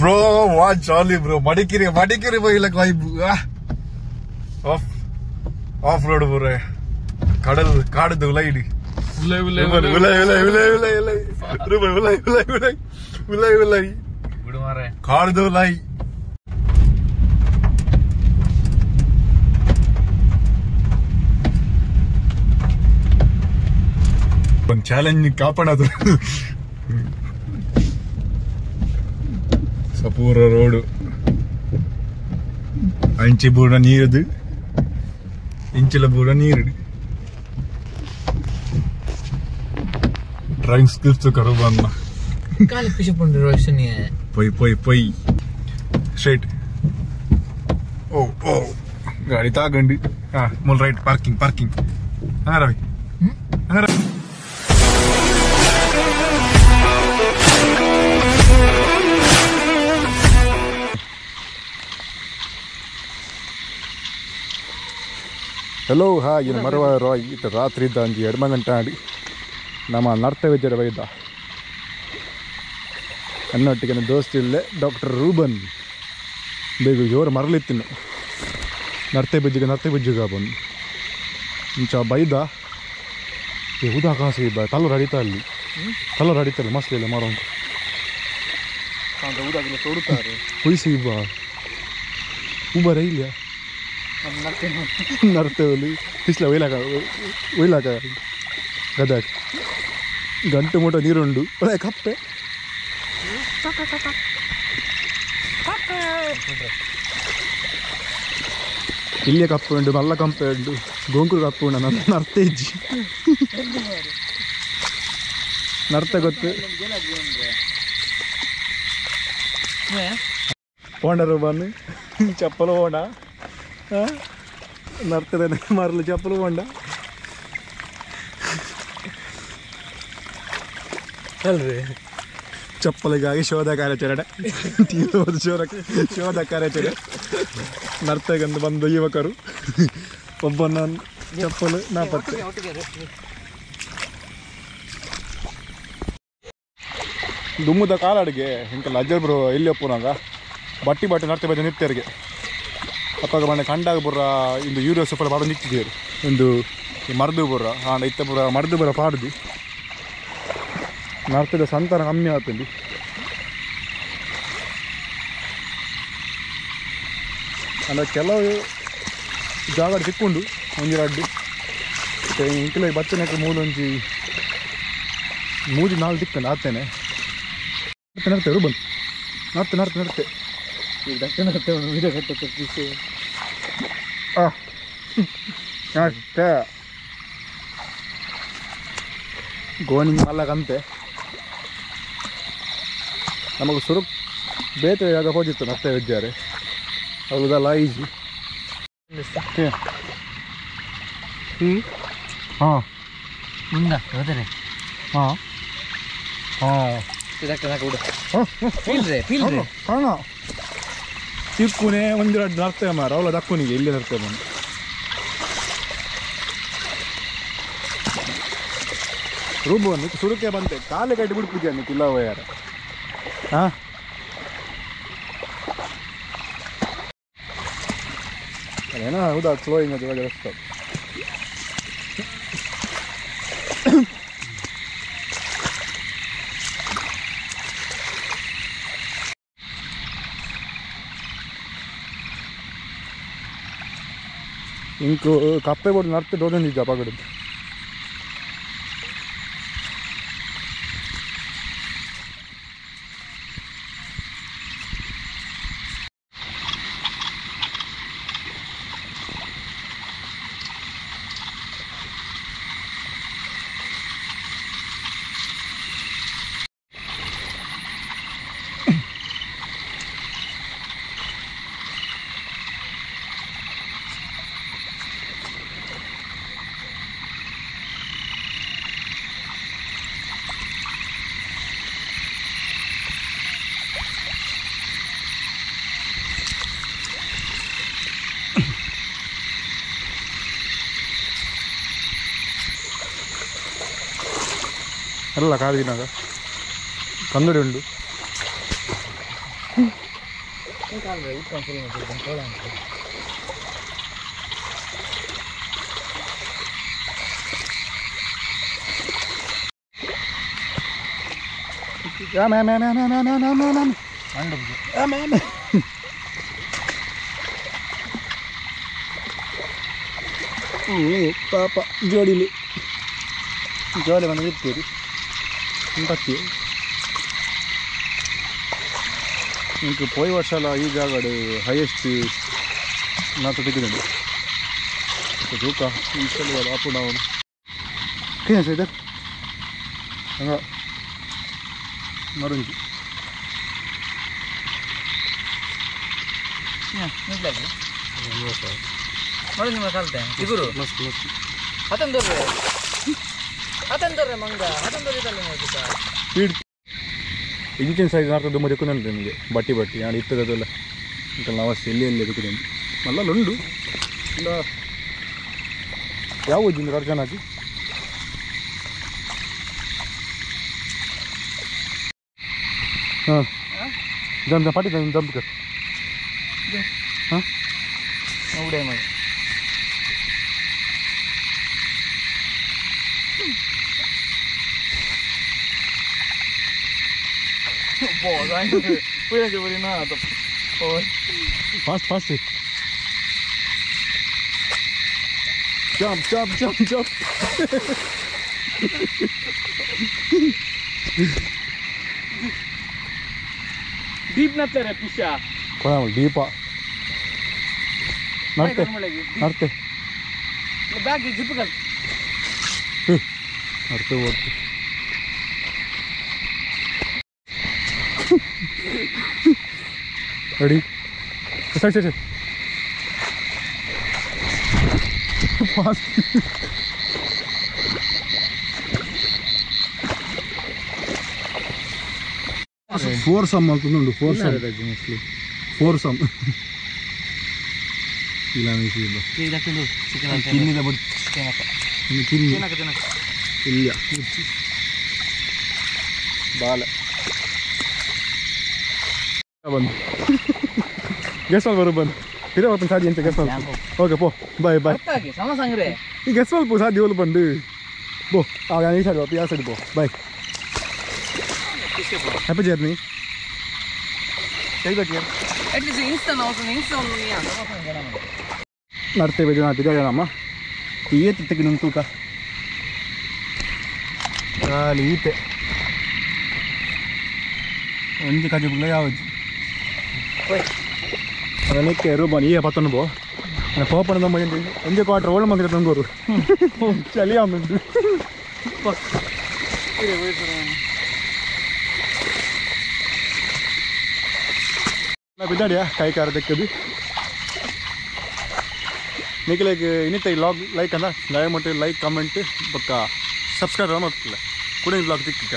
Bro, what jolly bro. Madikiri boy like vibe. Off road bro. Kadadu ulai. Ulai. Good mare. Kadadu ulai. One challenge kapanadu. Sapura road. Inchi bura neerudu. Inchila bura neerudu. Driving skills to karo banna. Kali push up on the road niye. Poi. Straight. Oh. Gaadi taagandi. Mul right parking. Ravi. Ravi. Hello, hi, you know, Roy, it's Ratri Danji, Edmund and Tandy. Nama Nartha Vijayaveda. I'm not taking a dose till Dr. Ruben. Baby, you're Marlitin. Nartha Vijayabon. Incha Baida, Yehuda Kasi, but Talo Raditali, Muslim Maron. Who is Uba? Uberelia. Nartevali, Hisla Vilaka Gadak Gantumoto Nirundu, like Happe Ilia Kapu and Mala compared to Gonku Kapu and Nartage Nartagote Pondarabani Chapalona. Nartha Marla Chapel Wanda. Chapalaga show the character. Show the character. Nartha and the Banda Yavakaru. Pabanan Chapel Napat. Dumu the car again, in Kalajabro, Eliapunanga, Batti but not by the Nipterge. Apagana Kandabura in the Euro Super Baronik here, in the Mardubura, and Itabura Mardubura Pardi. North the Santa Ramia. And a Kello Java Chikundu, when you are saying Killa Batan Mulunji Moody Naldik and Athene. Not the Ruben, not the North. That's not the going Malagante. I'm a sort of better as a project on after Jerry. I was a lazy. Tipune ಒಂದು ನರ್ತೇ ಮಾರ ಅವಳ ದಕ್ಕುನಿಗೆ ಇಲ್ಲಿ ನರ್ತೇ ಬಂದು ರೂಬನ್ನು ಸುರುಕೆ ಬಂತೆ ಕಾಲು ಕಟ್ಟಿ ಬಿಡ್ತಿದ್ಯಾ ನೀ ಕಿಲ್ಲವ ಯಾರ ಅದೇನೋ ಹೌದಾ ಫ್ಲೋಯಿಂಗ್ ಅದು ಇವಾಗ ರಸ್ತೆ ಇಂಕು ಕಪ್ಪೆ ಬೋರ್ಡ್ ನರ್ತೆ ಡೋದೊಂದಿದ್ದ ಅಪಗಡದ್ದು ಅಲ್ಲ ಕಾದಿನಾಗ ಕಂದಡಿ ಉಂಡು ಪಾಪ ಜೋಡಿಲಿ ಜೋಡಿ ಬಂದು ಇರ್ತೀರಿ ಇಂಪತ್ತಿ ಇಂಕ ಪೋಯ್ ವರ್ಷಲ ಈ ಜಾಗಡು ಹೈಯೆಸ್ಟ್ ನಾತು ತೆಗೆದು ತೂಕ ಈ ಸಲ ಅಪ್ ಡೌನ್ ಕೈ ಸೈದರ್ ಹಂಗ ಮರುಂಜಿ ಮರುಂಜಿ ಮಸಾಲೆ ಚಿಗುರು ಮಸ್ತ್ ಮಸ್ತ್ ಹತ್ತಂದರ್ರೆ ಮಂಗ ಹತ್ತಂದರ್ರೆ ಸ್ಪೀಡ್ ಈಚಿನ ಸೈಜ್ ನಾರ್ತದ್ದು ತುಂಬ ತೆಕ್ಕೊಂಡುಂಟು ನಿಮಗೆ ಬಟ್ಟಿ ನಾನು ಇತ್ತದಲ್ಲ ಇಂಕಲ್ಲ ಅವಶ್ಯ ಎಲ್ಲಿ ತೆಕ್ಕೊಂಡು ಮಲ್ಲ ಉಂಡು ಇಲ್ಲ ಯಾವ ಉಜ್ಜಿಂದ ಕರ್ಕೊಂಡು ಹಾಕಿ ಹಾಂ ಜಂಪ್ ಪಟ್ಟಿ ಜಂಪ್ ಕರ್ ಹಾಂ ಉಡೇ ಮಾಡಿ Fast, fast. Jump. Deep natlare pisha. Koyamul deep. Narte. Bag is difficult. Narte what? Ready? Start. Fast. Foursome altundu foursome. Foursome. Ilani sila. Idakkundu chicken Kinnida bud. Kinni. Illa. Bala. ಬಂದು guest ಅಲ್ಲಿ ಬರು ಬಂದು ಇದೇ ಬರ್ತಾನೆ ಸಾಧ್ಯ ಅಂತ guest ಅಲ್ಲಿ okay ಪೋ ಬಾಯ್ ಸಮಸಂಗ್ರೆ ಈ ಗೆಸ್ಟ್ ಅಲ್ಲಿ ಪೋ ಸಾಧ್ಯ ಒಲ್ ಬಂದು ಬೋ ಆ ಈ ಸೈಡ್ ಪೋ ಯಾ ಸೈಡ್ ಪೋ ಬಾಯ್ ಹ್ಯಾಪಿ ಜರ್ನಿ ಹೇಗೆ ಬೇಕು ಅಟ್ಲೀಸ್ಟ್ ಇನ್ಸ್ಟಾ ನಡ್ತೇವೆ ನಮ್ಮ ಈತೆ ತೆಗಿ ನನ್ನ ತೂಕ ಖಾಲಿ ಈತೆ ಒಂಜಿ ಕಜಿ ಯಾವುದು ಅದಕ್ಕೆ ರೂಪಾಯಿ ಈಗ ಪತ್ತೊಂದು ಪೋ ಪೋಪನ ನಮ್ಮ ಒಂದೇ ಕ್ವಾರ್ಟರ್ ಒಳ್ಳೆ ಮಂದಿರ ತಂಗೋರು ಚಳಿ ಆಮೇಲೆ ಬಿದ್ದಾಡಿಯಾ ಕೈ ಕಾರ ತೆಕ್ಕದು మీకు ಇನ್ನಿತ ಈ ಲಾಗ್ ಲೈಕ್ ಅಂದ ದಯಮಾಡಿ ಲೈಕ್ ಕಮೆಂಟ್ ಪಕ್ಕ ಸಬ್ಸ್ಕ್ರೈಬ್ ಮಾಡ್ತಿಲ್ಲ ಕೂಡ ಈ ಬ್ಲಾಗ್ ತಿಕ್ಕ